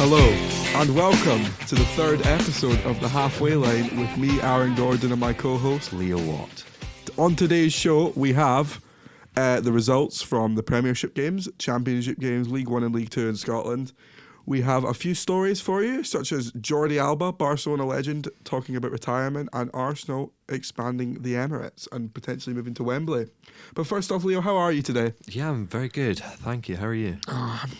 Hello, and welcome to the third episode of The Halfway Line with me, Aaron Gordon, and my co-host, Leo Watt. On today's show, we have the results from the Premiership games, Championship games, League 1 and League 2 in Scotland. We have a few stories for you, such as Jordi Alba, Barcelona legend, talking about retirement, and Arsenal expanding the Emirates and potentially moving to Wembley. But first off, Leo, how are you today? Yeah, I'm very good. Thank you. How are you? Oh, I'm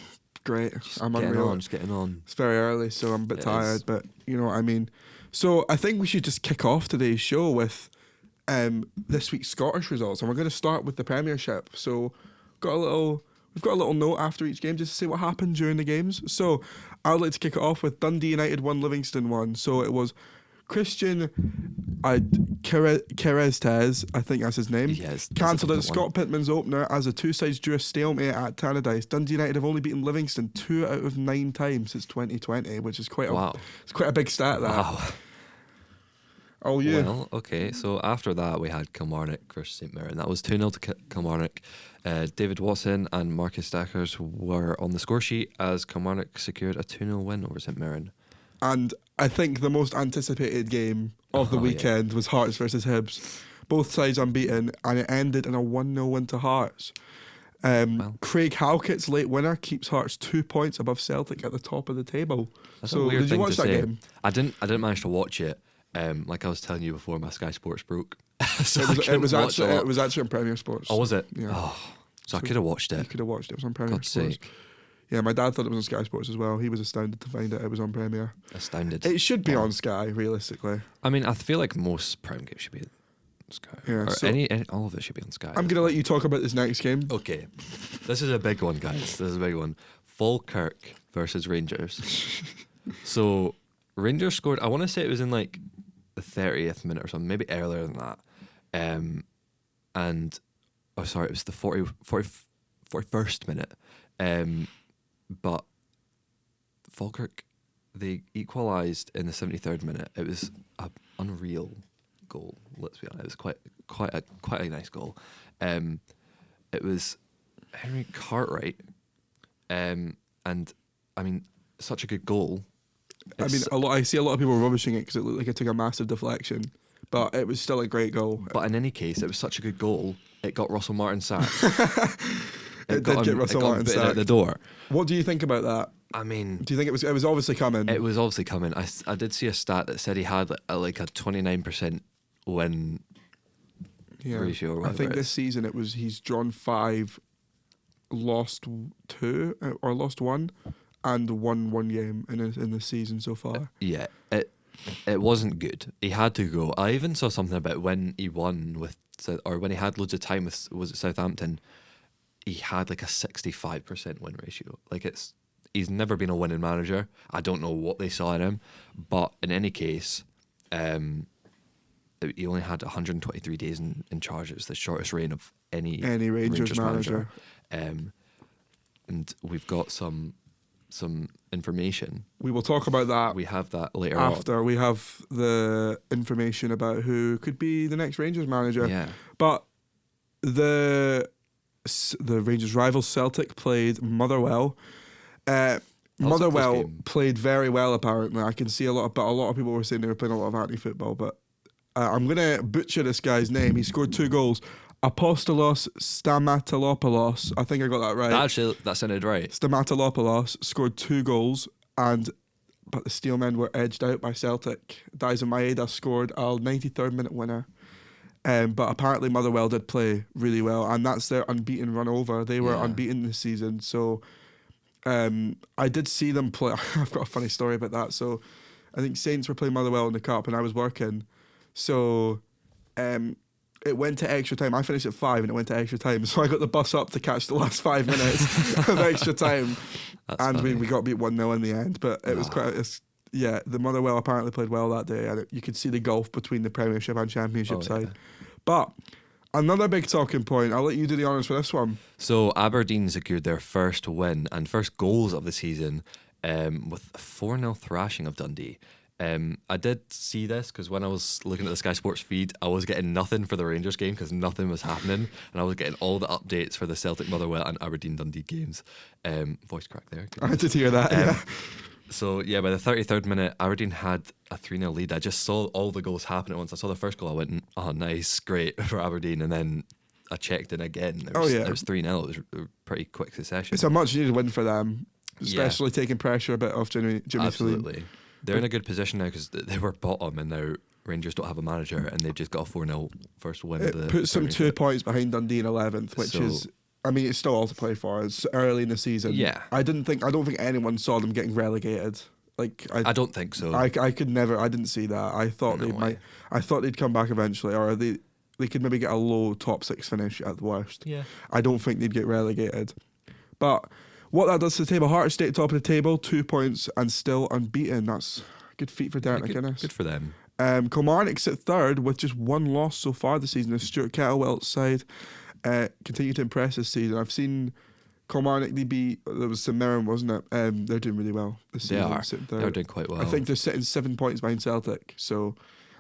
great. I'm getting unreal. on, just getting on. It's very early, so I'm a bit It tired, is. but you know what I mean. So I think we should just kick off today's show with this week's Scottish results, and we're going to start with the Premiership. So we've got a little note after each game just to say what happened during the games. So I'd like to kick it off with Dundee United 1, Livingston 1. So it was Christian Kereztes, I think that's his name, Yes, cancelled that's at a Scott Pittman's opener as the two sides drew a stalemate at Tannadice. Dundee United have only beaten Livingston 2 out of 9 times since 2020, which is quite it's quite a big stat. That. Wow. Oh yeah. Well, okay. So after that, we had Kilmarnock versus St Mirren. That was 2-0 to Kilmarnock. David Watson and Marcus Stackers were on the score sheet as Kilmarnock secured a 2-0 win over St Mirren. And I think the most anticipated game of the weekend was Hearts versus Hibs. Both sides unbeaten, and it ended in a 1-0 win to Hearts. Craig Halkett's late winner keeps Hearts 2 points above Celtic at the top of the table. That's so a weird did you thing watch to that say. game? I didn't manage to watch it. Like I was telling you before, my Sky Sports broke. So It was actually on Premier Sports. Oh, was it? Yeah. Oh, so I could have watched You it. could have watched it. It was on Premier God's Sports. sake. Yeah, my dad thought it was on Sky Sports as well. He was astounded to find out it was on Premier. Astounded. It should be on Sky, realistically. I mean, I feel like most Prime games should be on Sky. Yeah, Or so- all of it should be on Sky. I'm going to let you talk about this next game. Okay, this is a big one, guys. This is a big one. Falkirk versus Rangers. So Rangers scored. I want to say it was in like the 30th minute or something, maybe earlier than that. It was the 41st minute. But Falkirk, they equalised in the 73rd minute. It was an unreal goal. Let's be honest, it was quite a nice goal. It was Henry Cartwright, and I mean, such a good goal. I see a lot of people rubbishing it because it looked like it took a massive deflection, but it was still a great goal. But in any case, it was such a good goal. It got Russel Martin sacked. It did get Russell Martin bitten out sacked. the door. What do you think about that? I mean, Do you think it was obviously coming? it was obviously coming. I did see a stat that said he had like a 29% win ratio or I whatever think it this is. season he's drawn 5, lost 2 or lost 1, and won 1 game in the season so far. Yeah, it wasn't good. He had to go. I even saw something about when he won when he had loads of time was it Southampton. He had like a 65% win ratio. Like he's never been a winning manager. I don't know what they saw in him, but in any case, he only had 123 days in charge. It was the shortest reign of any Rangers manager. And we've got some information. We will talk about that We have that later after we have the information about who could be the next Rangers manager. on. Yeah. But the Rangers rivals Celtic played Motherwell. was a close Motherwell game. played very well. Apparently, I can see a lot of people were saying they were playing a lot of anti-football. But I'm gonna butcher this guy's name. He scored 2 goals. Apostolos Stamatolopoulos. I think I got that right. That sounded right. Stamatolopoulos scored 2 goals, but the Steelmen were edged out by Celtic. Daisen Maeda scored a 93rd minute winner. But apparently Motherwell did play really well, and that's their unbeaten run over. They were unbeaten this season. So I did see them play. I've got a funny story about that. So I think Saints were playing Motherwell in the Cup, and I was working. So it went to extra time. I finished at 5 and it went to extra time. So I got the bus up to catch the last 5 minutes of extra time. And we got beat 1-0 in the end. But it was the Motherwell apparently played well that day. And you could see the gulf between the Premiership and Championship side. Yeah. But another big talking point, I'll let you do the honours for this one. So Aberdeen secured their first win and first goals of the season with a 4-0 thrashing of Dundee. I did see this because when I was looking at the Sky Sports feed, I was getting nothing for the Rangers game because nothing was happening, and I was getting all the updates for the Celtic Motherwell and Aberdeen Dundee games. Voice crack there. I did hear that, yeah. So, yeah, by the 33rd minute, Aberdeen had a 3-0 lead. I just saw all the goals happen at once. I saw the first goal, I went, oh, nice, great for Aberdeen. And then I checked in again. There was 3-0. It was a pretty quick succession. It's a much needed win for them, especially taking pressure a bit off Jimmy Absolutely. Salim. They're in a good position now because they were bottom and now Rangers don't have a manager and they've just got a 4-0 first win. It puts them 2 points behind Dundee in 11th, which is, I mean, it's still all to play for. It's early in the season. Yeah. I don't think anyone saw them getting relegated. Like I don't think so. I could never. I didn't see that. I thought I thought they'd come back eventually, or they could maybe get a low top 6 finish at the worst. Yeah. I don't think they'd get relegated. But what that does to the table, Hearts stay at top of the table, 2 points and still unbeaten. That's a good feat for Derek McInnes. Good for them. Kilmarnock's at third with just 1 loss so far this season. The Stuart Kettlewell's side continue to impress this season. I've seen Kilmarnock, there was St Mirren, wasn't it? They're doing really well this season. They're doing quite well. I think they're sitting 7 points behind Celtic. So,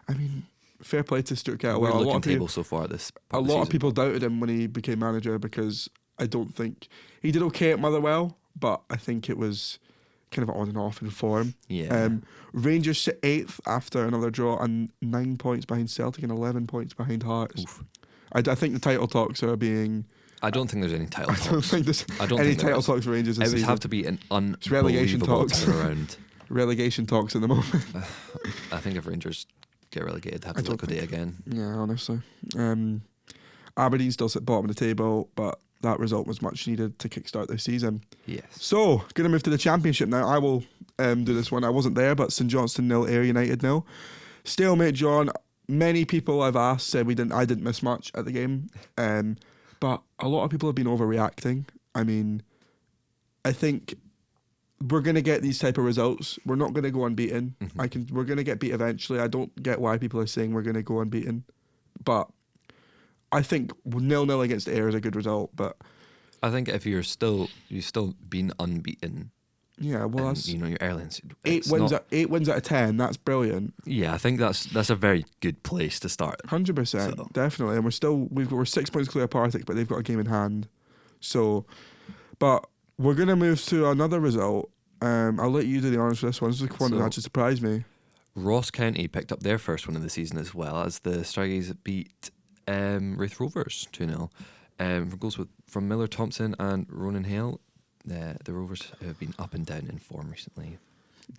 I mean, fair play to Stuart Kettlewell. We're looking table so far this A lot of people doubted him when he became manager because I don't think he did okay at Motherwell, but I think it was kind of on and off in form. Yeah. Rangers sit 8th after another draw and 9 points behind Celtic and 11 points behind Hearts. I think the title talks are being... I don't think there's any title talks. I don't think there's any title talks for Rangers this season. It would have to be an relegation unbelievable talks. turnaround. Relegation talks at the moment. I think if Rangers get relegated, they have to liquidate again. Yeah, honestly. Aberdeen still sit bottom of the table, but that result was much needed to kickstart their season. Yes. So, going to move to the Championship now. I will do this one. I wasn't there, but St Johnstone 0, Ayr United 0. Stalemate, John. Many people I've asked said I didn't miss much at the game. But a lot of people have been overreacting. I mean, I think we're going to get these type of results. We're not going to go unbeaten. Mm-hmm. We're going to get beat eventually. I don't get why people are saying we're going to go unbeaten. But I think 0-0 against Ayr is a good result. But I think if you've still been unbeaten. Yeah, well, and, your airlines. 8 wins out of 10. That's brilliant. Yeah, I think that's a very good place to start. 100%, definitely. And we're 6 points clear of Partick, but they've got a game in hand. So, but we're gonna move to another result. I'll let you do the honours for this one. This is one that actually surprised me. Ross County picked up their first win of the season as well as the Striggies beat Raith Rovers 2-0. For goals from Miller Thompson and Ronan Hale. The Rovers have been up and down in form recently.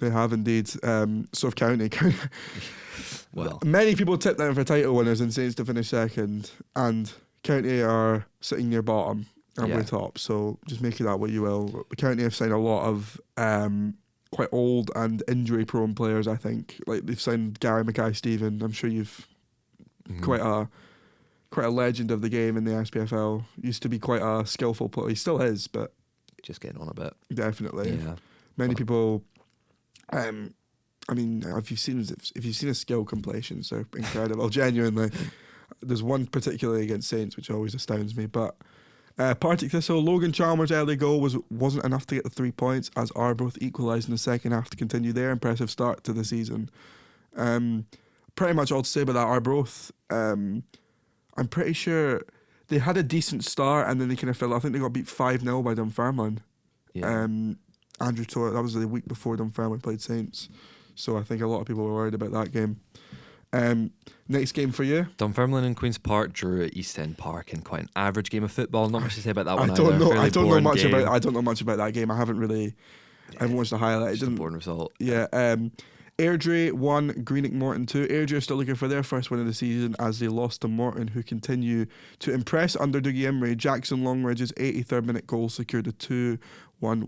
They have indeed. So have County. Well, many people tipped them for title winners and Saints to finish second, and County are sitting near bottom and we're top. So just make of that what you will. County have signed a lot of quite old and injury-prone players. I think like they've signed Gary Mackay-Stephen. I'm sure you've quite a legend of the game in the SPFL. Used to be quite a skillful player. He still is, but. Just getting on a bit. Definitely. Yeah. Many people. I mean, if you've seen his skill completions, they're incredible. Genuinely, there's one particularly against Saints which always astounds me. But Partick Thistle, Logan Chalmers' early goal wasn't enough to get the 3 points as Arbroath equalised in the second half to continue their impressive start to the season. Pretty much all to say about that. Arbroath, I'm pretty sure. They had a decent start and then they kind of fell. I think they got beat 5-0 by Dunfermline. Yeah. Andrew Torre, that was the week before Dunfermline played Saints. So I think a lot of people were worried about that game. Next game for you? Dunfermline and Queen's Park drew at East End Park in quite an average game of football. Not much to say about that one. I don't know much about that game. I haven't watched the highlight. Just a boring result. Yeah. Airdrie 1, Greenock Morton 2. Airdrie are still looking for their first win of the season as they lost to Morton, who continue to impress under Dougie Imrie. Jackson Longridge's 83rd minute goal secured a 2-1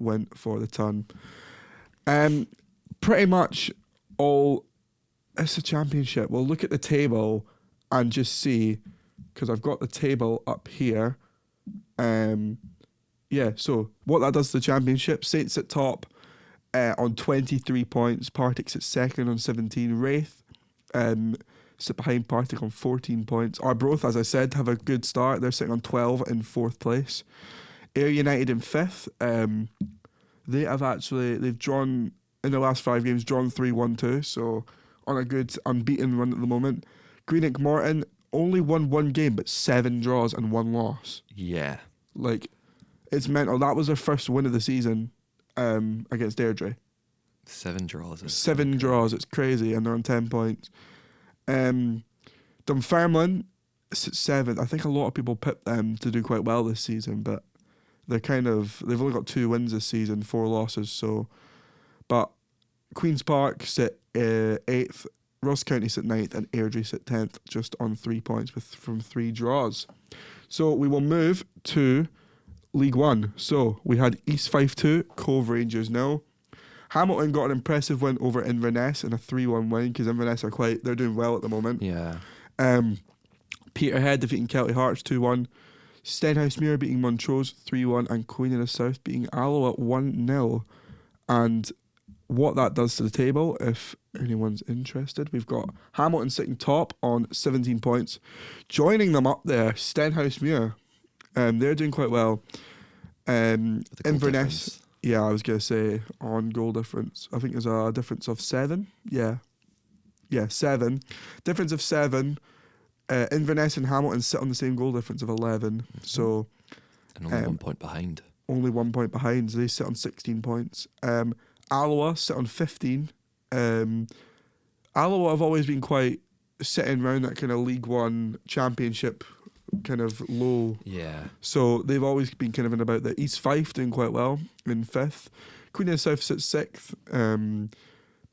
win for the Ton. Pretty much all. It's a championship. We'll look at the table and just see, because I've got the table up here. So what that does to the championship, Saints at top. On 23 points, Partick's at second on 17. Wraith sit behind Partick on 14 points. Arbroath, as I said, have a good start. They're sitting on 12 in 4th place. Ayr United in 5th. They've drawn, in the last 5 games, drawn 3-1-2, so on a good unbeaten run at the moment. Greenock Morton only won 1 game, but 7 draws and 1 loss. Yeah. Like, it's mental. That was their first win of the season. Against Airdrie. 7 draws. 7 draws. It's crazy, and they're on 10 points. Dunfermline sits 7th. I think a lot of people picked them to do quite well this season, but they've only got 2 wins this season, 4 losses. So, but Queen's Park sit 8th, Ross County sit 9th, and Airdrie sit 10th, just on 3 points from 3 draws. So we will move to League One. So we had East Fife 2, Cove Rangers 0. Hamilton got an impressive win over Inverness in a 3-1 win, because Inverness they're doing well at the moment. Yeah. Peterhead defeating Kelty Hearts 2-1. Stenhousemuir beating Montrose 3-1, and Queen of the South beating Alloa 1-0. And what that does to the table, if anyone's interested, we've got Hamilton sitting top on 17 points. Joining them up there, Stenhousemuir. They're doing quite well. Inverness, yeah, I was going to say on goal difference. I think there's a difference of 7. Yeah, 7. Difference of 7. Inverness and Hamilton sit on the same goal difference of 11. Mm-hmm. So, and only 1 point behind. Only 1 point behind. So they sit on 16 points. Alloa sit on 15. Alloa have always been quite sitting around that kind of League One Championship kind of low. Yeah. So they've always been kind of in about the East Fife doing quite well in 5th. Queen of the South sits 6th.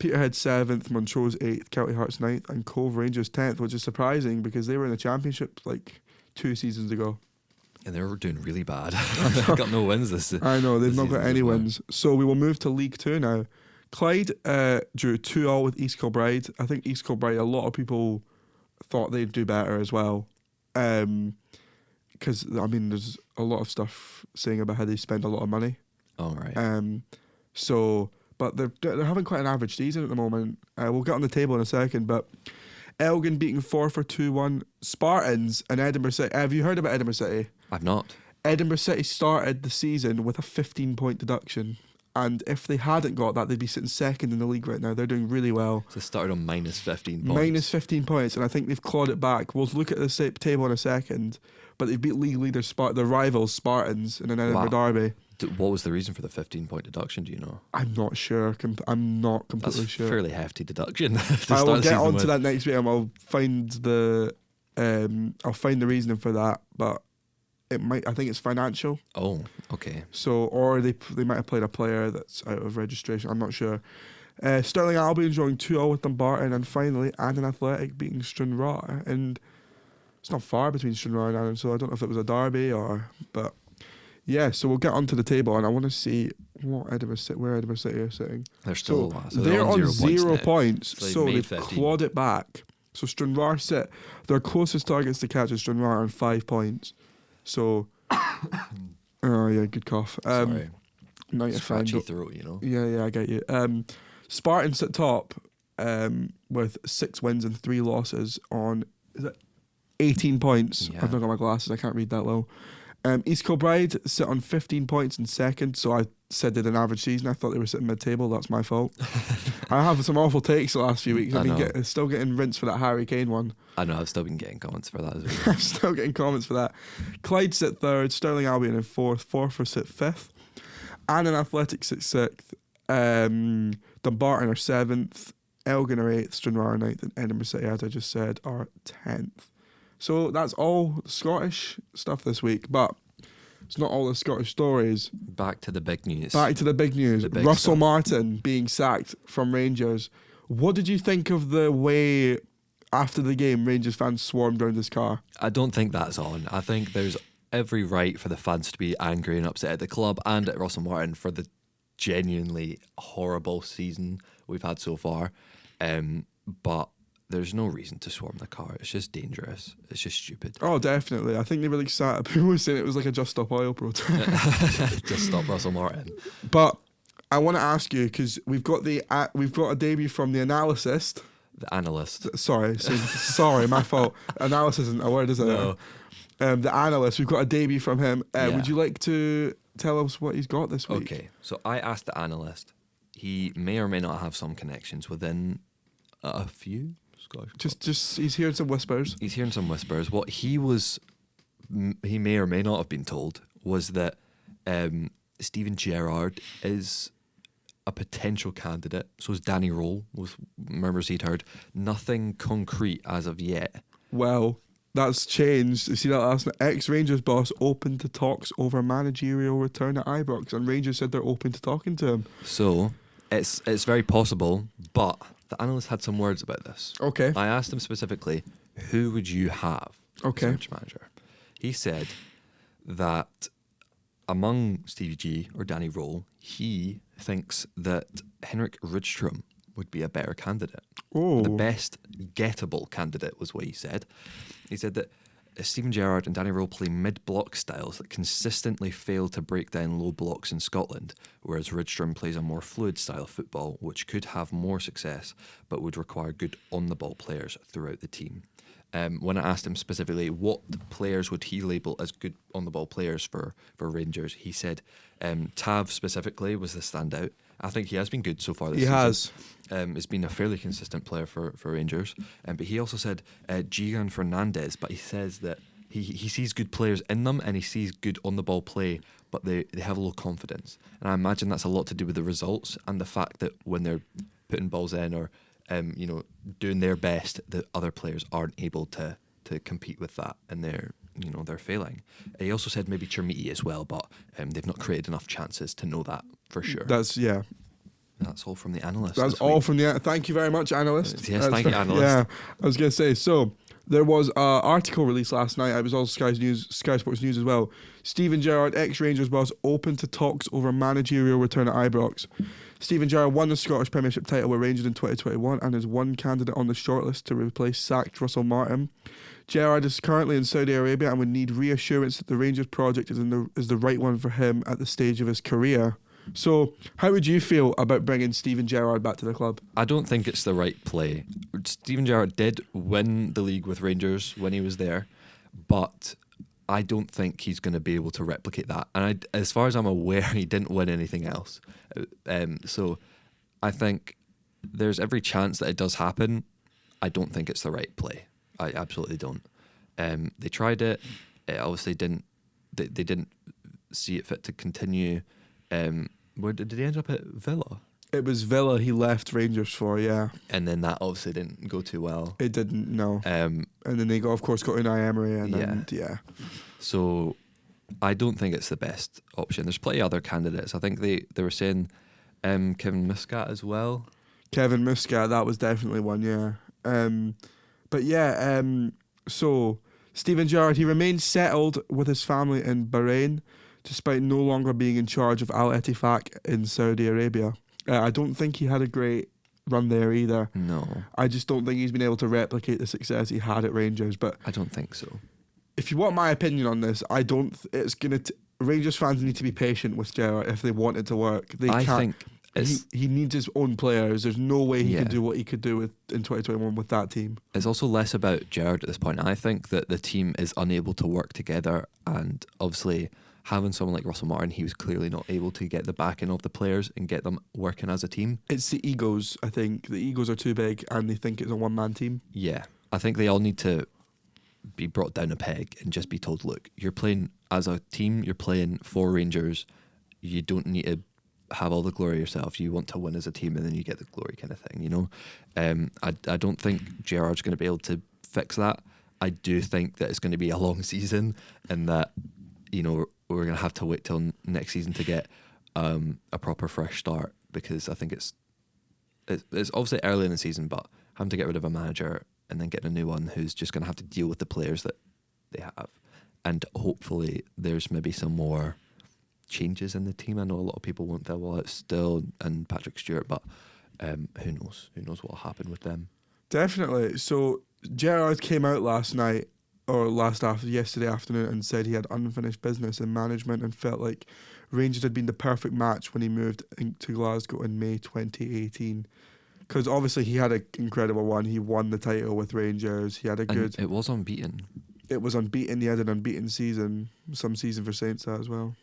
Peterhead 7th, Montrose 8th, Kelty Hearts 9th, and Cove Rangers 10th, which is surprising because they were in the Championship like 2 seasons ago. And they were doing really bad. They've got no wins this season. I know, they've not got any wins. So we will move to League 2 now. Clyde drew 2-2 with East Kilbride. I think East Kilbride, a lot of people thought they'd do better as well. Because, there's a lot of stuff saying about how they spend a lot of money. Oh, right. But they're having quite an average season at the moment. We'll get on the table in a second, but Elgin beating Forfar 2-1. Spartans and Edinburgh City. Have you heard about Edinburgh City? I've not. Edinburgh City started the season with a 15-point deduction. And if they hadn't got that, they'd be sitting 2nd in the league right now. They're doing really well. So they started on minus 15 points. Minus 15 points, and I think they've clawed it back. We'll look at the table in a second. But they beat league leaders, the rivals Spartans, in an Edinburgh derby. What was the reason for the 15-point deduction, do you know? I'm not sure. I'm not completely sure. That's a fairly hefty deduction. I will get on to that next week, and I'll find the reasoning for that. But I think it's financial. Oh, okay. So, or they might have played a player that's out of registration. I'm not sure. Stirling Albion drawing 2-0 with Dumbarton, and finally Annan Athletic beating Stranraer. And it's not far between Stranraer and Annan, so I don't know if it was a derby but yeah. So we'll get onto the table, and I want to see where Edinburgh City are sitting. They're still so they're on 0 points, so they've clawed it back. So Stranraer sit their closest targets to catch is Stranraer on 5 points. So, oh yeah, good cough. Sorry. Scratchy throat, you know. Yeah, I get you. Spartans at top, with 6 wins and 3 losses on 18 points. Yeah. I've not got my glasses. I can't read that low. East Kilbride sit on 15 points in 2nd. So I said they had an average season. I thought they were sitting mid-table. That's my fault. I have some awful takes the last few weeks. I've been still getting rinsed for that Harry Kane one. I know. I've still been getting comments for that as well. I'm still getting comments for that. Clyde sit 3rd. Stirling Albion in 4th. Forfar sit 5th. Annan Athletic sit 6th. Dumbarton are 7th. Elgin are 8th. Stranraer are 9th. And Edinburgh City, as I just said, are 10th. So that's all Scottish stuff this week, but it's not all the Scottish stories. Back to the big news. Russel Martin being sacked from Rangers. What did you think of the way after the game Rangers fans swarmed around his car? I don't think that's on. I think there's every right for the fans to be angry and upset at the club and at Russel Martin for the genuinely horrible season we've had so far. But there's no reason to swarm the car. It's just dangerous. It's just stupid. Oh, definitely. I think they really sat. People were saying it was like a Just Stop Oil protest. Just stop Russell Martin. But I want to ask you, because we've got a debut from the analyst. The analyst. Sorry, my fault. Analysis isn't a word, is it? No. The analyst. We've got a debut from him. Would you like to tell us what he's got this week? Okay. So I asked the analyst. He may or may not have some connections within a few Scottish. Just he's hearing some whispers. What he may or may not have been told was that Steven Gerrard is a potential candidate. So is Danny Roll, with murmurs he'd heard. Nothing concrete as of yet. Well, that's changed. You see that last night? Ex-Rangers boss open to talks over managerial return at Ibrox, and Rangers said they're open to talking to him. So it's very possible, but the analyst had some words about this. Okay. I asked him specifically, who would you have as search manager? He said that among Stevie G or Danny Roll, he thinks that Henrik Rydström would be a better candidate. Oh. The best gettable candidate was what he said. He said that Steven Gerrard and Danny Roll play mid-block styles that consistently fail to break down low blocks in Scotland, whereas Rydström plays a more fluid style of football, which could have more success, but would require good on-the-ball players throughout the team. When I asked him specifically what players would he label as good on-the-ball players for Rangers, he said Tav specifically was the standout. I think he has been good so far this season. He has. He's been a fairly consistent player for Rangers. But he also said Gigan Fernandez, but he says that he sees good players in them and he sees good on-the-ball play, but they have low confidence. And I imagine that's a lot to do with the results and the fact that when they're putting balls in or doing their best, the other players aren't able to compete with that, and they're failing. He also said maybe Chermiti as well, but they've not created enough chances to know that for sure. That's all from the analyst. That's all from the. Thank you very much, analyst. Yes, thank you, analyst. Yeah, I was going to say. So there was an article released last night. It was also Sky Sports News as well. Steven Gerrard, ex-Rangers boss, open to talks over managerial return at Ibrox. Steven Gerrard won the Scottish Premiership title with Rangers in 2021 and is one candidate on the shortlist to replace sacked Russel Martin. Gerrard is currently in Saudi Arabia and would need reassurance that the Rangers project is the right one for him at the stage of his career. So, how would you feel about bringing Steven Gerrard back to the club? I don't think it's the right play. Steven Gerrard did win the league with Rangers when he was there, but I don't think he's going to be able to replicate that. And as far as I'm aware, he didn't win anything else. So I think there's every chance that it does happen. I don't think it's the right play. I absolutely don't. They tried it. It obviously didn't. They didn't see it fit to continue. Where did he end up at Villa? It was Villa he left Rangers for, yeah. And then that obviously didn't go too well. It didn't, no. And then they got Unai Emery, and then, yeah. So I don't think it's the best option. There's plenty of other candidates. I think they were saying Kevin Muscat as well. Kevin Muscat, that was definitely one, yeah. But yeah, so Steven Gerrard, he remained settled with his family in Bahrain, despite no longer being in charge of Al Ettifaq in Saudi Arabia. I don't think he had a great run there either. No. I just don't think he's been able to replicate the success he had at Rangers. But I don't think so. If you want my opinion on this, I don't. It's gonna. Rangers fans need to be patient with Gerrard if they want it to work. I think he needs his own players. There's no way he can do what he could do in 2021 with that team. It's also less about Gerrard at this point. I think that the team is unable to work together, and obviously having someone like Russel Martin, he was clearly not able to get the backing of the players and get them working as a team. It's the egos, I think. The egos are too big and they think it's a one-man team. Yeah. I think they all need to be brought down a peg and just be told, look, you're playing as a team, you're playing for Rangers, you don't need to have all the glory yourself. You want to win as a team and then you get the glory kind of thing, you know? I don't think Gerrard's going to be able to fix that. I do think that it's going to be a long season and that, you know, we're going to have to wait till next season to get a proper fresh start, because I think it's obviously early in the season, but having to get rid of a manager and then getting a new one who's just going to have to deal with the players that they have. And hopefully there's maybe some more changes in the team. I know a lot of people want their Wallet still and Patrick Stewart, but who knows? Who knows what will happen with them? Definitely. So Gerrard came out yesterday afternoon and said he had unfinished business in management and felt like Rangers had been the perfect match when he moved to Glasgow in May 2018. Because obviously he had an incredible one. He won the title with Rangers. He had it was unbeaten. It was unbeaten. He had an unbeaten season. Some season for Saints as well.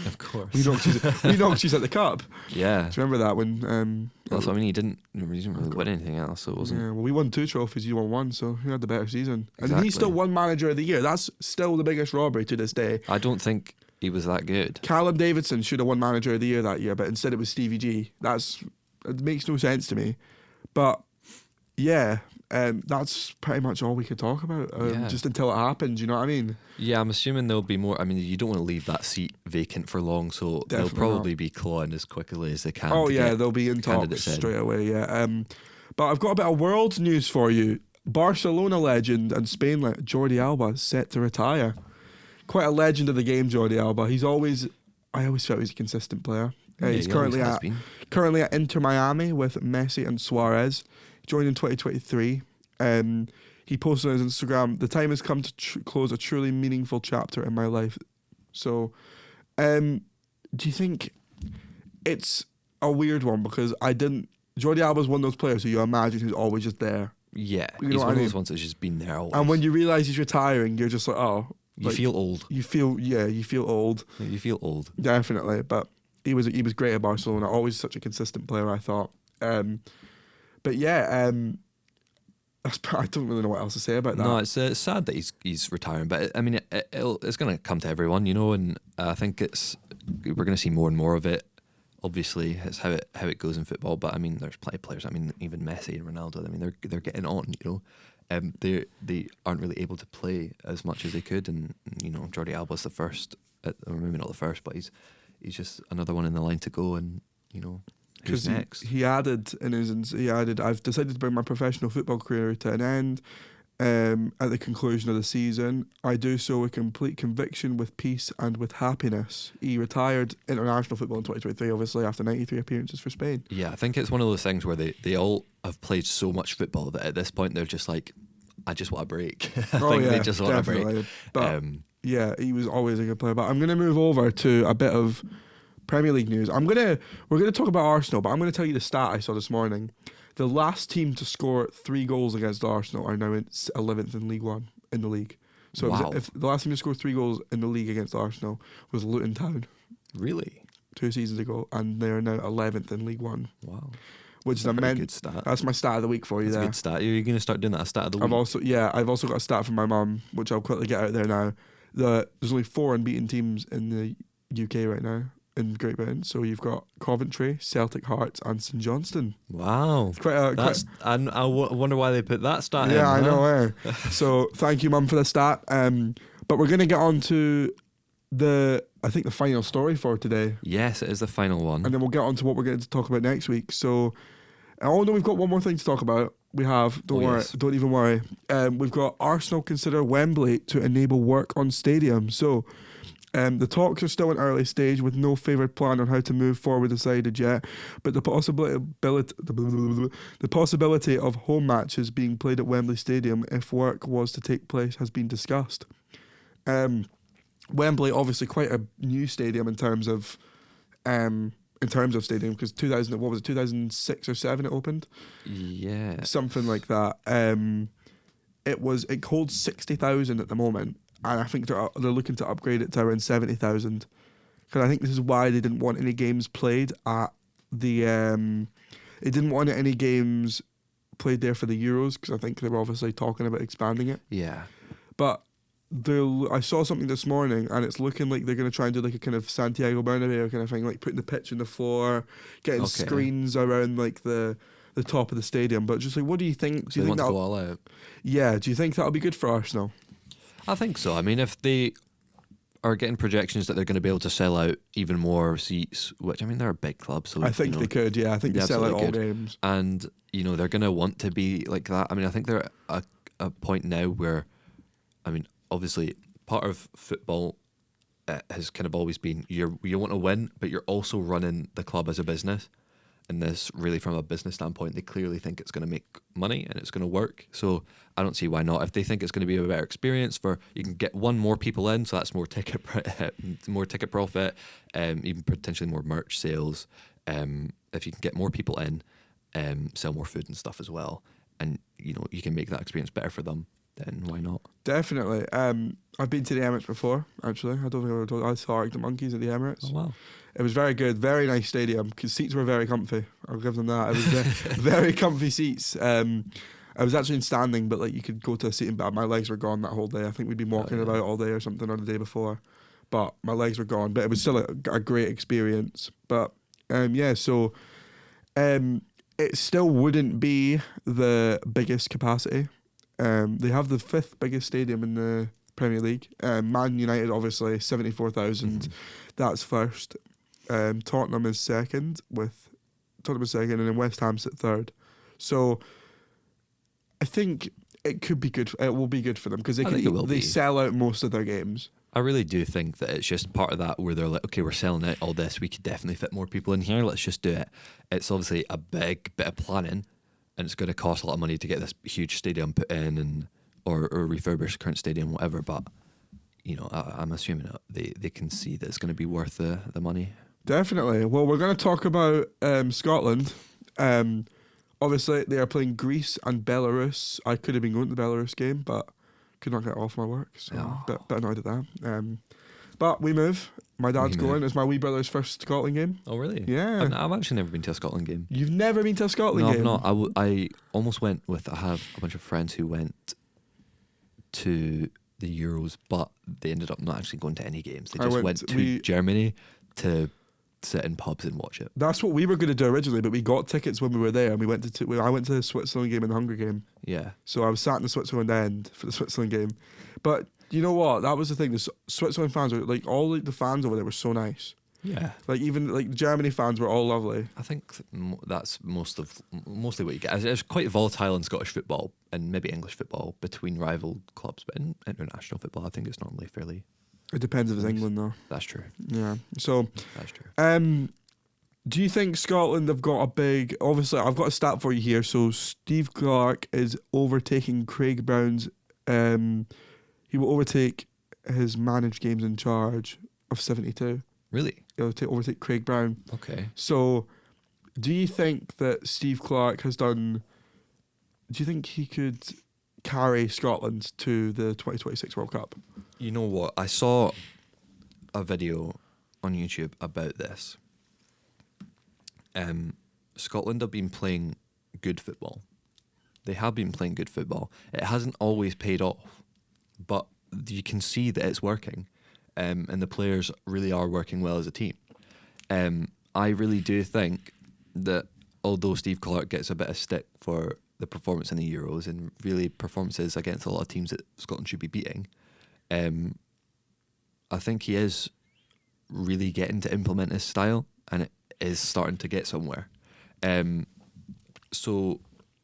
Of course. We knocked you at the cup. Yeah. Do you remember that when? That's what I mean. He didn't really win anything else, so it wasn't. Yeah, well, we won 2 trophies. You won 1, so he had the better season. Exactly. And he still won Manager of the Year. That's still the biggest robbery to this day. I don't think He was that good. Callum Davidson should have won Manager of the Year that year, but instead it was Stevie G. It makes no sense to me. But yeah, that's pretty much all we could talk about. Just until it happens, you know what I mean? Yeah, I'm assuming there'll be more. I mean, you don't want to leave that seat vacant for long, so Definitely they'll probably be clawing as quickly as they can. Oh to yeah, get they'll be in talks candidates in. straight away. Yeah. But I've got a bit of world news for you. Barcelona legend and Spain Jordi Alba is set to retire. Quite a legend of the game, Jordi Alba. I always felt he's a consistent player. He's he currently always has been. currently at Inter Miami with Messi and Suarez. He joined in 2023. He posted on his Instagram, "The time has come to close a truly meaningful chapter in my life." So, do you think it's a weird one? Because Jordi Alba's one of those players who you imagine who's always just there. Yeah, You know he's what one I of mean? those ones that's just been there always. And when you realise he's retiring, you're just like, oh. you feel old. You feel old. You feel old. Definitely. But he was great at Barcelona, always such a consistent player, I thought. But yeah, I don't really know what else to say about that. No, it's sad that he's retiring, but I mean, it's going to come to everyone, you know, and I think we're going to see more and more of it. Obviously, it's how it goes in football, but I mean, there's plenty of players. I mean, even Messi and Ronaldo. I mean, they're getting on, you know. They aren't really able to play as much as they could, and you know, Jordi Alba's the first, or maybe not the first, but he's just another one in the line to go, and you know. Who's next? He added, "I've decided to bring my professional football career to an end at the conclusion of the season. I do so with complete conviction, with peace and with happiness." He retired international football in 2023, obviously, after 93 appearances for Spain. Yeah, I think it's one of those things where they all have played so much football that at this point they're just like, I just want a break. I think they just want a break. But yeah, he was always a good player. But I'm going to move over to a bit of Premier League news. We're gonna talk about Arsenal, but I'm gonna tell you the stat I saw this morning. The last team to score 3 goals against Arsenal are now in 11th in League One in the league. So Wow. if the last team to score 3 goals in the league against Arsenal was Luton Town Really? 2 seasons ago, and they are now 11th in League One. Wow. Which is That's a pretty good stat. That's my stat of the week for you. That's a there. good stat. You're going to start doing that a stat of the week. I've also got a stat from my mum, which I'll quickly get out there now. There's only 4 unbeaten teams in the UK right now. In Great Britain, so you've got Coventry, Celtic, Hearts, and St Johnstone. Wow, I wonder why they put that stat in. Yeah, I know. So thank you, Mum, for the stat. But we're going to get on to the final story for today. Yes, it is the final one, and then we'll get on to what we're going to talk about next week. So, no, we've got one more thing to talk about. We have. Don't worry. Yes. Don't even worry. We've got Arsenal consider Wembley to enable work on stadium. So. The talks are still in early stage with no favoured plan on how to move forward decided yet, but the possibility of home matches being played at Wembley Stadium if work was to take place has been discussed. Wembley, obviously quite a new stadium in terms of stadium, because 2006 or 7 it opened? Yeah. Something like that. It holds 60,000 at the moment. And I think they're looking to upgrade it to around 70,000, because I think this is why they didn't want any games played at the. They didn't want any games played there for the Euros, because I think they were obviously talking about expanding it. Yeah. But I saw something this morning, and it's looking like they're going to try and do like a kind of Santiago Bernabeu kind of thing, like putting the pitch on the floor, getting screens around like the top of the stadium. But just like, what do you think? Do you think that'll go all out? Yeah. Do you think that'll be good for Arsenal? I think so. I mean, if they are getting projections that they're going to be able to sell out even more seats, which, I mean, they're a big club, so I think they could. Yeah, I think they sell out all games, and you know they're going to want to be like that. I mean, I think they're at a point now where, I mean, obviously, part of football has kind of always been you want to win, but you're also running the club as a business. And this, really, from a business standpoint, they clearly think it's going to make money and it's going to work. So I don't see why not. If they think it's going to be a better experience, you can get more people in, so that's more ticket profit, even potentially more merch sales. If you can get more people in, sell more food and stuff as well, and you know you can make that experience better for them, then why not? Definitely. I've been to the Emirates before, actually. I don't think I ever told you. I saw Arctic Monkeys at the Emirates. Oh, wow. It was very good, very nice stadium, because seats were very comfy. I'll give them that. It was very comfy seats. I was actually in standing, but like you could go to a seating, but my legs were gone that whole day. I think we'd been walking about all day or something, or the day before. but my legs were gone. But it was still a great experience. But so it still wouldn't be the biggest capacity. They have the 5th biggest stadium in the Premier League. Man United, obviously, 74,000. That's first. Tottenham is second, and then West Ham's at third. So I think it could be good. It will be good for them because they sell out most of their games. I really do think that it's just part of that where they're like, okay, we're selling out all this. We could definitely fit more people in here. Let's just do it. It's obviously a big bit of planning, and it's going to cost a lot of money to get this huge stadium put in or refurbish the current stadium, whatever. But I'm assuming they can see that it's going to be worth the money. Definitely. Well, we're going to talk about Scotland. Obviously, they are playing Greece and Belarus. I could have been going to the Belarus game, but could not get off my work, so bit annoyed at that. But we move. My dad's going. It's my wee brother's first Scotland game. Oh, really? Yeah. I've actually never been to a Scotland game. You've never been to a Scotland game? No, I've not. I almost went with... I have a bunch of friends who went to the Euros, but they ended up not actually going to any games. They just went to Germany to sit in pubs and watch it. That's what we were going to do originally, but we got tickets when we were there, and we went to. I went to the Switzerland game and the Hungary game. Yeah. So I was sat in the Switzerland end for the Switzerland game, but you know what? That was the thing. The Switzerland fans were like the fans over there were so nice. Yeah. Like even the Germany fans were all lovely. I think that's mostly what you get. It's quite volatile in Scottish football and maybe English football between rival clubs, but in international football, I think it's normally fairly. It depends if it's England though. That's true. Yeah. So that's true. Do you think Scotland have got a big... Obviously, I've got a stat for you here. So Steve Clarke is overtaking Craig Brown's... he will overtake his managed games in charge of 72. Really? He'll overtake Craig Brown. Okay. So do you think that Steve Clarke has done... Do you think he could carry Scotland to the 2026 World Cup? You know what? I saw a video on YouTube about this. Scotland have been playing good football. They have been playing good football. It hasn't always paid off, but you can see that it's working, and the players really are working well as a team. I really do think that although Steve Clarke gets a bit of stick for the performance in the Euros and really performances against a lot of teams that Scotland should be beating, I think he is really getting to implement his style, and it is starting to get somewhere. So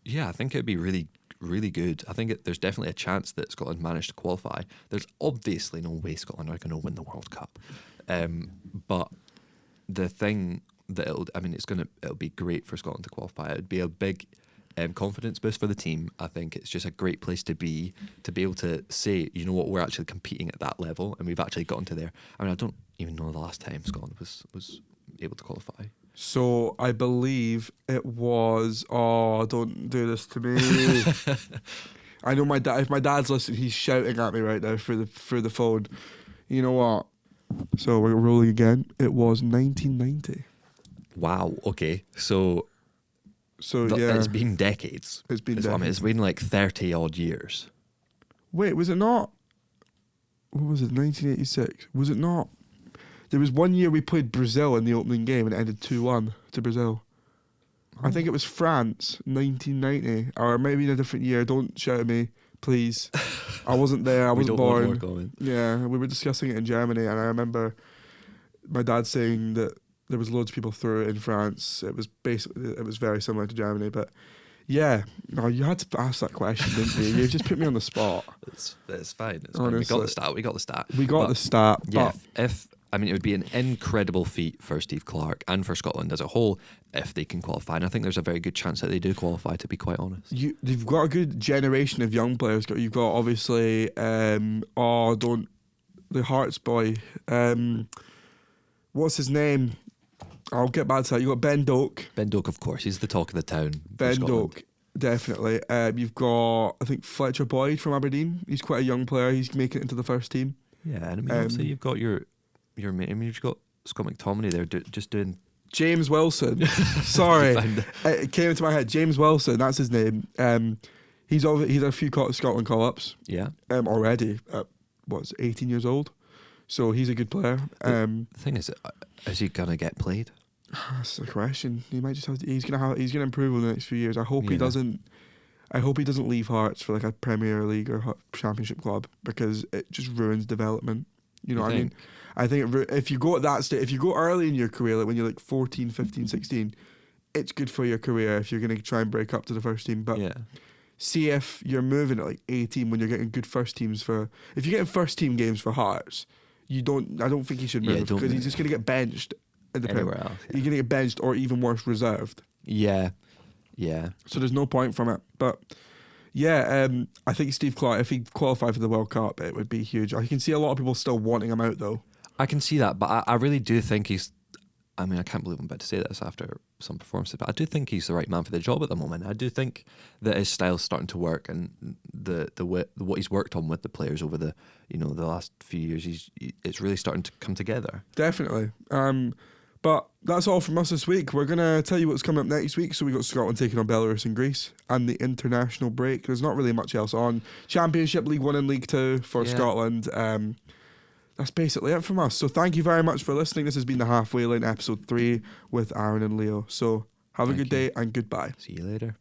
yeah, I think it'd be really, really good. I think there's definitely a chance that Scotland managed to qualify. There's obviously no way Scotland are going to win the World Cup, but the thing that it'll be great for Scotland to qualify. It'd be a big confidence boost for the team. I think it's just a great place to be able to say, you know what, we're actually competing at that level, and we've actually gotten to there. I mean, I don't even know the last time Scotland was able to qualify. So I believe it was. Oh, don't do this to me. I know my dad. If my dad's listening, he's shouting at me right now through the phone. You know what? So we're rolling again. It was 1990. Wow. Okay. So yeah, it's been decades. It's been decades. I mean, it's been like 30 odd years. Wait, was it not? What was it? 1986. Was it not? There was one year we played Brazil in the opening game and it ended 2-1 to Brazil. Oh. I think it was France, 1990, or maybe in a different year. Don't shout at me, please. I wasn't there. I wasn't born. Yeah, we were discussing it in Germany, and I remember my dad saying that there was loads of people through it in France. It was very similar to Germany, but yeah, no, you had to ask that question, didn't you? You just put me on the spot. It's fine. It's fine. We got the stat. We got the stat. Yeah, it would be an incredible feat for Steve Clarke and for Scotland as a whole if they can qualify. And I think there's a very good chance that they do qualify, to be quite honest. You've got a good generation of young players. You've got obviously, the Hearts boy. What's his name? I'll get back to that. You've got Ben Doak. Ben Doak, of course. He's the talk of the town. Ben Doak, definitely. You've got, I think, Fletcher Boyd from Aberdeen. He's quite a young player. He's making it into the first team. Yeah, and I mean, obviously you've got your mate. I mean, you've got Scott McTominay there just doing... James Wilson. Sorry. It came into my head. James Wilson, that's his name. He's had a few Scotland call-ups. Yeah. Already at, 18 years old. So he's a good player. The thing is he gonna get played? That's the question. He might just have. He's gonna improve over the next few years. I hope he Yeah. doesn't. I hope he doesn't leave Hearts for like a Premier League or Championship club, because it just ruins development. You know You what I mean? I think if you go at that stage, if you go early in your career, like when you're like 14, 15, 16, it's good for your career if you're going to try and break up to the first team. But Yeah. see if you're moving at like 18 when you're getting good first teams if you're getting first team games for Hearts, I don't think he should Yeah, move, don't because he's move. just going to get benched in the Anywhere Premier. else. He's going to get benched, or even worse, reserved. Yeah. Yeah. So there's no point from it. But yeah, I think Steve Clark, if he qualified for the World Cup, it would be huge. I can see a lot of people still wanting him out though. I can see that, but I really do think he's. I mean, I can't believe I'm about to say this after some performances, but I do think he's the right man for the job at the moment. I do think that his style's starting to work, and what he's worked on with the players over the the last few years, it's really starting to come together. Definitely. But that's all from us this week. We're going to tell you what's coming up next week. So we got Scotland taking on Belarus and Greece, and the international break. There's not really much else on. Championship, League 1 and League 2 for Scotland. That's basically it from us. So thank you very much for listening. This has been the Halfway Line, episode 3 with Aaron and Leo. So have a good day and goodbye. See you later.